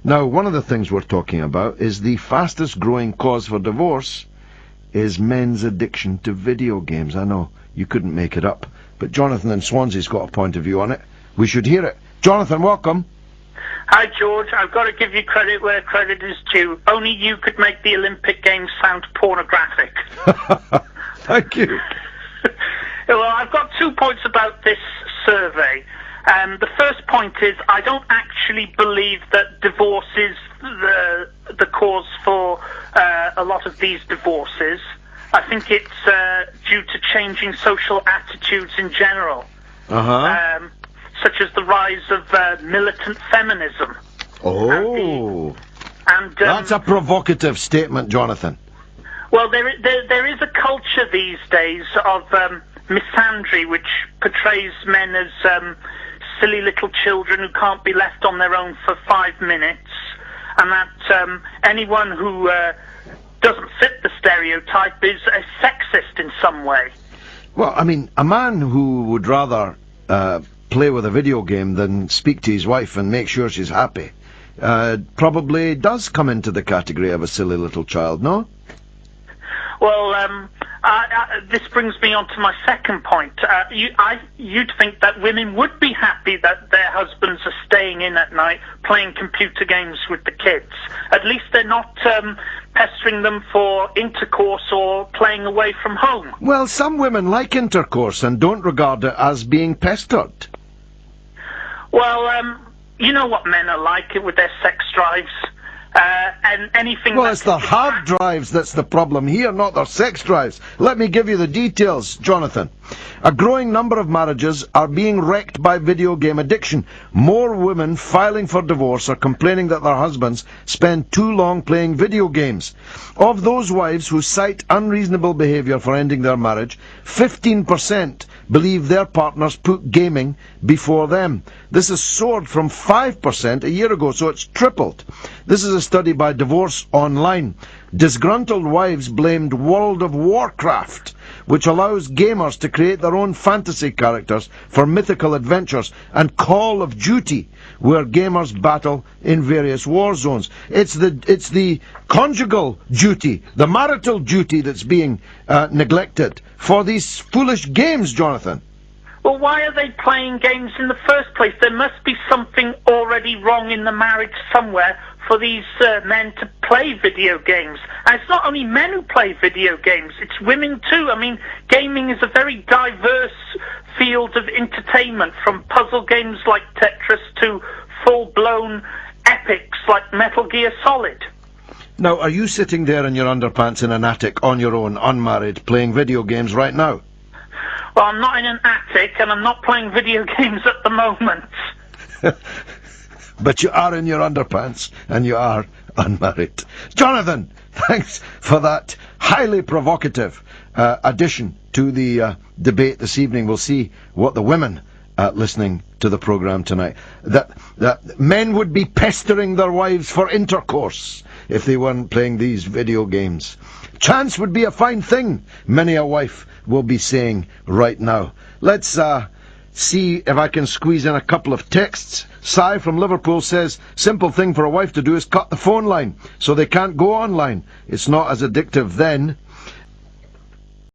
Now, one of the things we're talking about is the fastest growing cause for divorce is men's addiction to video games. I know, you couldn't make it up, but Jonathan in Swansea's got a point of view on it. We should hear it. Jonathan, welcome. Hi, George. I've got to give you credit where credit is due. Only you could make the Olympic Games sound pornographic. Thank you. Well, I've got 2 points about this survey. The first point is I don't actually believe that divorce is the cause for a lot of these divorces. I think it's due to changing social attitudes in general. Such as the rise of militant feminism. Oh, that's a provocative statement, Jonathan. Well, there is a culture these days of misandry, which portrays men as silly little children who can't be left on their own for 5 minutes, and that anyone who doesn't fit the stereotype is a sexist in some way. Well, I mean, a man who would rather play with a video game than speak to his wife and make sure she's happy probably does come into the category of a silly little child, no? Well, this brings me on to my second point. You'd think that women would be happy that their husbands are staying in at night playing computer games with the kids. At least they're not pestering them for intercourse or playing away from home. Well, some women like intercourse and don't regard it as being pestered. Well, you know what men are like with their sex drives. And anything. Well, it's the hard drives that's the problem here, not their sex drives. Let me give you the details, Jonathan. A growing number of marriages are being wrecked by video game addiction. More women filing for divorce are complaining that their husbands spend too long playing video games. Of those wives who cite unreasonable behaviour for ending their marriage, 15% believe their partners put gaming before them. This has soared from 5% a year ago, so it's tripled. This is a study by Divorce Online. Disgruntled wives blamed World of Warcraft, which allows gamers to create their own fantasy characters for mythical adventures, and Call of Duty, where gamers battle in various war zones. It's the conjugal duty, the marital duty that's being neglected for these foolish games, Jonathan. Well, why are they playing games in the first place? There must be something already wrong in the marriage somewhere for these men to play video games. And it's not only men who play video games, it's women too. I mean, gaming is a very diverse field of entertainment, from puzzle games like Tetris to full-blown epics like Metal Gear Solid. Now, are you sitting there in your underpants in an attic on your own, unmarried, playing video games right now? Well, I'm not in an attic, and I'm not playing video games at the moment. But you are in your underpants, and you are unmarried. Jonathan, thanks for that highly provocative addition to the debate this evening. We'll see what the women listening to the programme tonight. That men would be pestering their wives for intercourse if they weren't playing these video games. Chance would be a fine thing, many a wife will be saying right now. Let's see if I can squeeze in a couple of texts. Si from Liverpool says, simple thing for a wife to do is cut the phone line so they can't go online. It's not as addictive then.